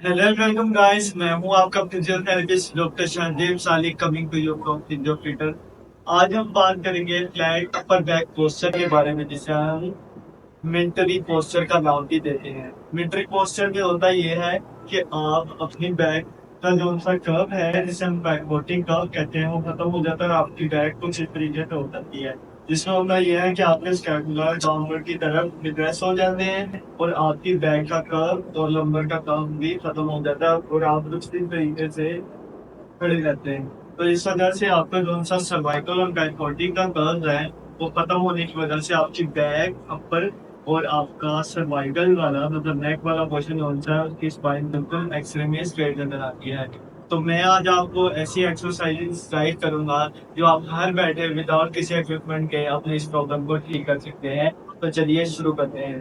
Hello welcome guys, मैं हूं आपका physiotherapist doctor Shahzeb Salik coming to you from Physiofitter. आज हम बात करेंगे फ्लैट अपर बैक पोस्चर के बारे में, जिसे हम मिलिट्री पोस्चर का नाम भी देते हैं। मिलिट्री पोस्चर में होता यह है कि आप अपनी बैक का जो सा कर्व है, जिसे हम बैकवर्टिंग कर्व कहते हैं, वो खत्म हो जाता है और आपकी बैक कुछ इस तरीके से हो जाती है। जिसमें होता यह है कि आपके स्कैपुला डाउनवर्ड की तरफ रिग्रेस हो जाते हैं और आपकी बैक का कर्व और लंबर का कर्व भी खत्म हो जाता है और आप कुछ इस तरीके से खड़े रहते हैं। तो इस वजह से आपका जो सा सर्वाइकल और बैकवर्टिंग का कर्व है, वो खत्म होने की वजह से आपकी बैक अपर और आपका सर्वाइकल वाला मतलब नेक वाला पोर्शन होता है, उसकी स्पाइन बिल्कुल एक्सरे में स्ट्रेट नजर आती है। तो मैं आज आपको ऐसी एक्सरसाइज गाइड करूंगा जो आप घर बैठे विदाउट किसी इक्विपमेंट के अपने इस प्रॉब्लम को ठीक कर सकते हैं। तो चलिए शुरू करते हैं।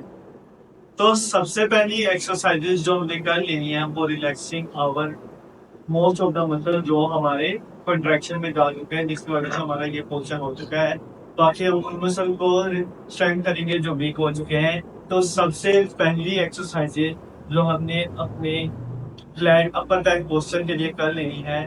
तो सबसे पहली एक्सरसाइजेज जो हमने कर लेनी है वो relaxing our most of the muscle जो हमारे कंट्रैक्शन में जा चुके हैं, जिसकी वजह से हमारा ये पोर्शन हो चुका है। बाकी हम उन मसल को स्ट्रेंथ करेंगे जो वीक हो चुके हैं। तो सबसे पहली एक्सरसाइज जो हमने अपने फ्लैट अपर बैक पोस्चर के लिए कर लेनी है,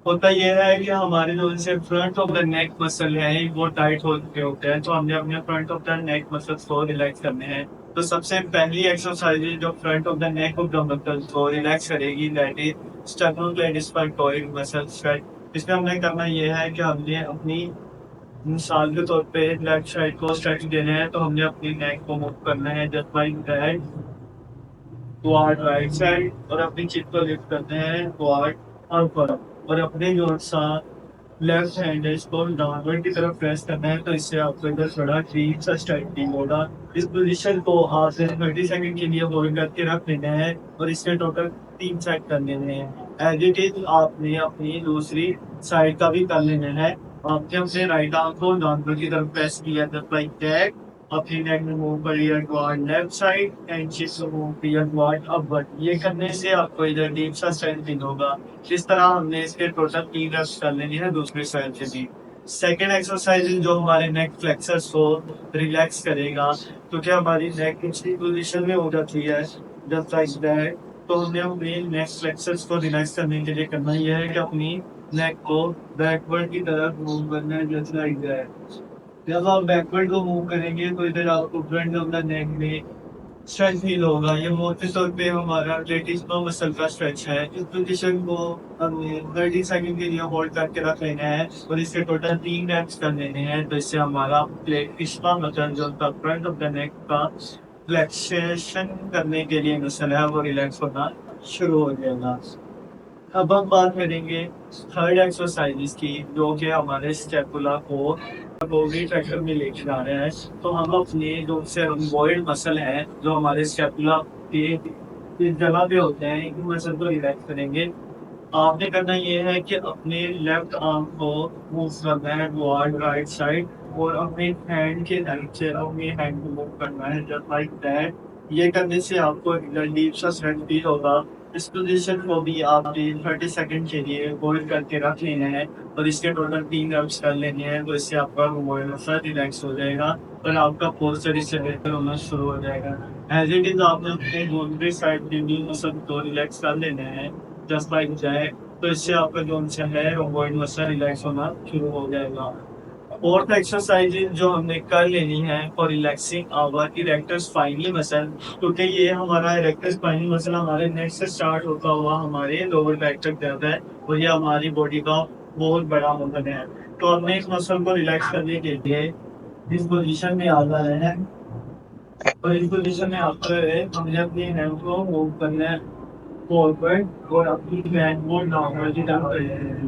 होता यह है कि हमारे जो से front of the neck muscle है वो टाइट हो चुके होते हैं, तो हमने अपने front of the neck muscles को रिलैक्स करने हैं। तो सबसे पहली एक्सरसाइज जो front of the neck of the muscles को रिलैक्स करेगी, दैट इज स्टेनोक्लेडिस्टोइड मसल स्ट्रेच। इसमें हमने करना यह है कि हमने अपनी मिसाल के तौर पे लेफ्ट साइड को स्ट्रेच देना है, तो हमने अपनी नेक को मूव करना है just like that toward right side, और अपनी चिप को लिफ्ट करते हैं टुवर्ड अपर, और अपने जो सा लेफ्ट हैंड है इसको डाउनवर्ड की तरफ प्रेस करना है। तो इससे आपको इधर थोड़ा डीप सा स्ट्रेचिंग होगा। इस पोजीशन को आप 30 सेकंड के लिए होल्ड करके रख लेना है और इसके टोटल 3 सेट कर लेने हैं। एज इट इज आपने अपनी दूसरी साइड का भी कर लेना है। आपने अपने राइट आर्म को डाउनवर्ड की तरफ प्रेस किया जस्ट लाइक दैट। अपनी नेक में मूव करिए toward left side and chip को मूव किया टुवर्ड अपवर्ड। ये करने से आपको इधर डीप सा स्ट्रेचिंग होगा। इस तरह हमने इसके टोटल 3 रेप्स कर लेनी है दूसरी साइड से भी। सेकेंड एक्सरसाइज जो हमारे नेक फ्लेक्सर्स को रिलैक्स करेगा, क्योंकि हमारी नेक पिछली पोजीशन में हो जाती है जस्ट लाइक दैट। तो हमने अपने नेक फ्लेक्सर्स को रिलैक्स करने के लिए करना यह है कि अपनी नेक को बैकवर्ड की तरफ मूव करना है जस्ट लाइक दैट। जब आप बैकवर्ड को मूव करेंगे तो इधर आपको फ्रंट ऑफ द नेक में स्ट्रेच फील होगा। ये मोटे तौर पे हमारा लेटिस्मो मसल का स्ट्रेच है। इस पोजीशन को हमें 30 सेकंड के लिए होल्ड करके रख लेना है और इसके टोटल 3 रेप्स कर लेने हैं। तो इससे हमारा लेटिस्मो मसल जो फ्रंट ऑफ द नेक का फ्लेक्सेशन करने के लिए मसल है, वो रिलैक्स होना शुरू हो जाएगा। अब हम बात करेंगे थर्ड एक्सरसाइज की, जो कि हमारे स्टेपुला को बॉडी ट्रैक्टर में लेके जा रहे हैं। तो हम अपने जो से रॉम्बॉइड मसल है जो हमारे स्टेपुला के इस जगह पे होते हैं, इन मसल को रिलैक्स करेंगे। आपने करना ये है कि अपने लेफ्ट आर्म को मूव करना है टुवर्ड राइट साइड और अपने हैंड के हेल्प से अपने हैंड को मूव करना है जस्ट लाइक दैट। ये करने से आपको एक डीप सा स्वेट फील होगा। इस पोजीशन को भी आप 30 सेकंड के लिए होल्ड करके रख लेना है और इसके टोटल 3 रेप्स कर लेने हैं। तो इससे आपका मोबाइल मसल रिलैक्स हो जाएगा और आपका पोस्चर इससे बेहतर होना शुरू हो जाएगा। एज इट इज आपने अपने दूसरी साइड के भी मसल को रिलैक्स कर लेना है जस्ट लाइक दैट। तो इससे आपका जो है रोबोट मसल रिलैक्स होना शुरू हो जाएगा। फोर्थ एक्सरसाइज जो हमने कर लेनी है for relaxing our erector spinal muscle, क्योंकि ये हमारा इरेक्टर स्पाइनल मसल हमारे नेक से स्टार्ट होता हुआ हमारे लोअर बैक तक जाता है और ये हमारी बॉडी का बहुत बड़ा मसल है। तो हमने इस मसल को रिलैक्स करने के लिए इस पोजीशन में आ जाना है और इस पोजीशन में आते हुए हमने अपनी हैंड को मूव करना है फॉरवर्ड और अपनी बैक को डाउनवर्ड की तरफ ले जाना है।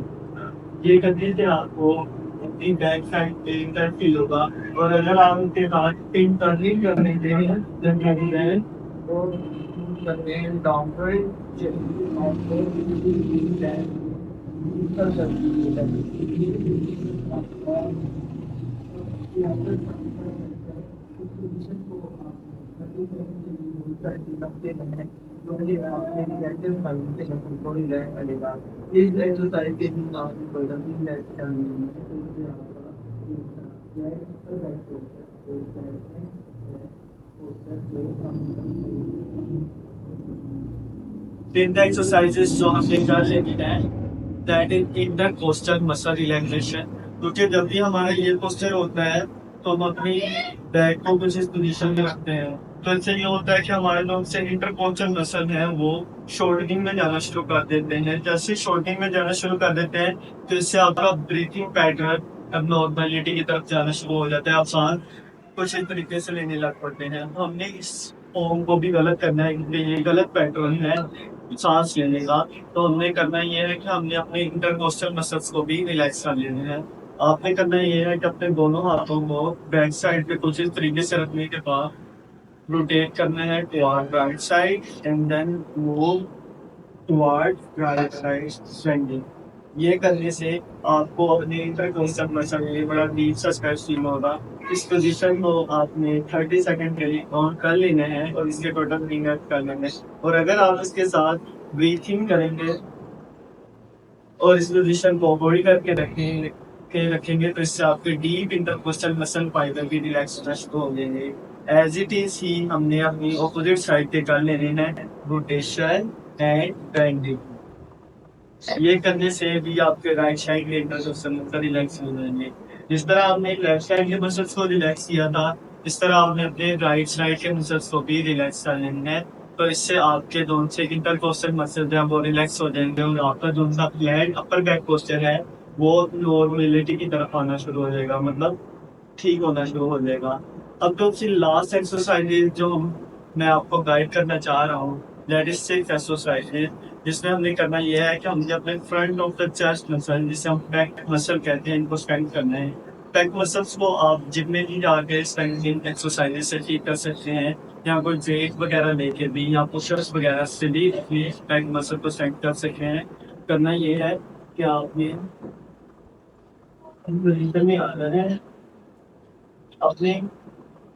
ये करने से आपको अपनी बैक साइड पेन का फील होगा। और अगर आप उसके बाद पिन टर्निंग करने के लिए जब करते हैं तो करते हैं डाउनवर्ड कर सकते हैं। इस एक्सरसाइज के लिए आपको प्रोग्रामिंग तीन एक्सरसाइजेस जो हमने कर लेनी है, that is intercostal muscle relaxation. क्योंकि जब भी हमारा ये पोस्चर होता है तो हम अपनी बैक को कुछ इस पोजीशन में रखते हैं, तो इससे ये होता है कि हमारे जो से इंटरकोस्टल मसल है वो शोल्डरिंग में जाना शुरू कर देते हैं। जैसे शोल्डरिंग में जाना शुरू कर देते हैं तो इससे आपका ब्रीथिंग पैटर्न अब नॉर्मलिटी की तरफ जाना शुरू हो जाता है, आप सांस कुछ इस तरीके से लेने लग पड़ते हैं। हमने इस फॉर्म को भी गलत करना है क्योंकि ये गलत पैटर्न है सांस लेने का। तो हमने करना ये है कि हमने अपने इंटरकोस्टल मसल्स को भी रिलैक्स कर लेने हैं। आपने करना ये है कि अपने दोनों हाथों को बैक साइड पे कुछ इस तरीके से रखने के बाद रोटेट करना है toward right side and then move toward right side strengthening. ये करने से आपको अपने इंटरकोस्टल मसल में बड़ा डीप सा स्ट्रेच फील होगा। इस पोजीशन को आपने 30 सेकंड के लिए काउंट कर लेना है और इसके टोटल 3 रेप कर लेने हैं। और अगर आप इसके साथ ब्रीथिंग करेंगे और इस पोजीशन को बॉडी करके रखेंगे तो इससे आपके डीप इंटरकोस्टल मसल फाइबर भी रिलैक्स होना शुरू हो जाएंगे। एज इट इज ही हमने अपनी ऑपोजिट साइड पे कर लेने हैं रोटेशन एंड बेंडिंग। ये करने से भी आपके राइट साइड के इंटरकोस्टल मसल रिलैक्स हो जाएंगे। जिस तरह आपने लेफ्ट साइड के मसल्स को रिलैक्स किया था, इस तरह आपने अपने राइट साइड के मसल्स को भी रिलैक्स कर लेना है। तो इससे आपके दोनों से इंटरकोस्टल मसल है वो रिलैक्स हो जाएंगे और आपका जो सा फ्लैट अपर बैक पोस्चर है वो नॉर्मलिटी की तरफ आना शुरू हो जाएगा, मतलब ठीक होना शुरू हो जाएगा। अब तो सी लास्ट एक्सरसाइज जो मैं आपको गाइड करना चाह रहा हूँ, दैट इज 6 एक्सरसाइज, जिसमें हमने करना यह है कि हमने अपने front of the chest muscle जिसे हम बैक मसल कहते हैं इनको स्ट्रेंथ करना है। बैक मसल्स को आप जिम में भी जाके स्ट्रेंथिंग एक्सरसाइजेस से ठीक कर सकते हैं या कोई वेट वगैरह लेके भी या पुशअप्स वगैरह से भी अपनी बैक मसल को स्ट्रेंथ कर सकते हैं। करना ये है कि आपने पोजीशन में आना है, अपने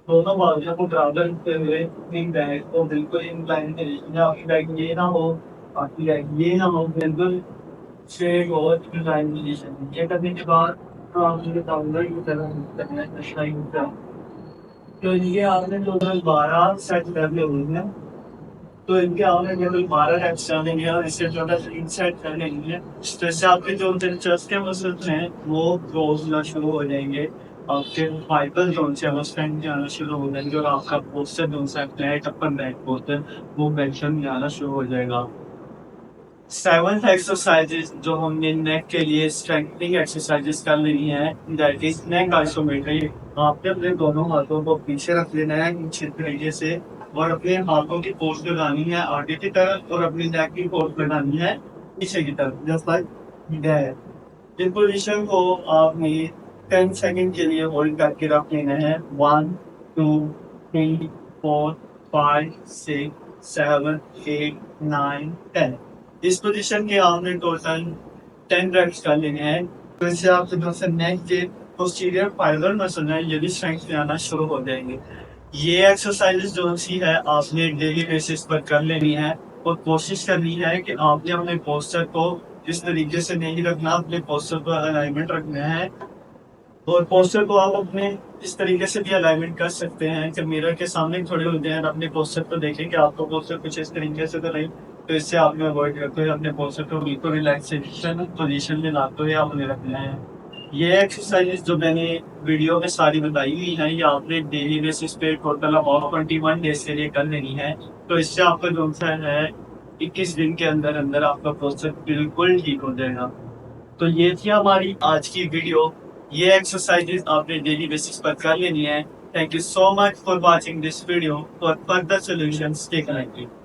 दोनों बाजुओं को बराबर रखते हुए अपनी बैक को बिल्कुल इंक्लाइन पोजीशन में, आपकी बैक ये ना हो, आपकी बैक ये ना हो, बिल्कुल स्ट्रेट और इंक्लाइन पोजीशन। ये करने के बाद तो आपने डाउनर की तरह करना है, नशा की तरह। तो ये आपने टोटल 12 सेट करने होंगे। तो इनके आपने टोटल 12 रेप्स डालेंगे और इससे टोटल 3 सेट कर लेंगे। इस तरह से आपके जो चेस्ट के मसल्स हैं वो ग्रोथ होना शुरू हो जाएंगे, आपके फाइबर जोन से वो स्ट्रेंथ जाना शुरू हो जाएंगे और आपका पोस्चर जोन से फ्लैट अपर बैक पोस्चर वो पेंशन में आना शुरू हो जाएगा। 7th एक्सरसाइजेस जो हमने नेक के लिए स्ट्रेंथनिंग एक्सरसाइजेस कर लेनी है, दैट इज नेक आइसोमेट्री। आपने अपने दोनों हाथों को पीछे रख लेना है अच्छे तरीके से और अपने हाथों की पोज लगानी है आगे की तरफ और अपनी नेक की पोज लगानी है पीछे की तरफ, जस्ट लाइक दैट। इस पोजीशन को आपने 10 सेकंड के लिए होल्ड करके रख लेना है। 1 2 3 4 5 6 7 8 9 10। इस पोजीशन के आपने टोटल 10 रेप्स कर लेने हैं। तो इससे आपके जो से नेक के पोस्टीरियर फाइबर मसल है ये भी स्ट्रेंथ में आना शुरू हो जाएंगे। ये एक्सरसाइजेस जो सी है आपने डेली बेसिस पर कर लेनी है और कोशिश करनी है कि आपने अपने पोस्चर को इस तरीके से नहीं रखना, अपने पोस्चर पर अलाइनमेंट रखना है। और पोस्चर को आप अपने इस तरीके से भी अलाइनमेंट कर सकते हैं कि मिरर के सामने खड़े होते हैं अपने पोस्चर को देखें कि आपका पोस्चर कुछ इस तरीके से तो नहीं। तो इससे आपने अवॉइड करते हुए अपने पोस्चर को बिल्कुल रिलैक्सेशन पोजीशन में लाते हुए आपने रखना है। ये एक्सरसाइजेस जो मैंने वीडियो में सारी बताई हुई हैं ये आपने डेली बेसिस पे टोटल अबाउट 21 डेज के लिए कर लेनी है। तो इससे आपका जो है 21 दिन के अंदर अंदर आपका पोस्चर बिल्कुल ठीक हो जाएगा। तो ये थी हमारी आज की वीडियो। ये एक्सरसाइजेस आपने डेली बेसिस पर कर लेनी है। Thank you so much for watching this video. For further solutions stay connected.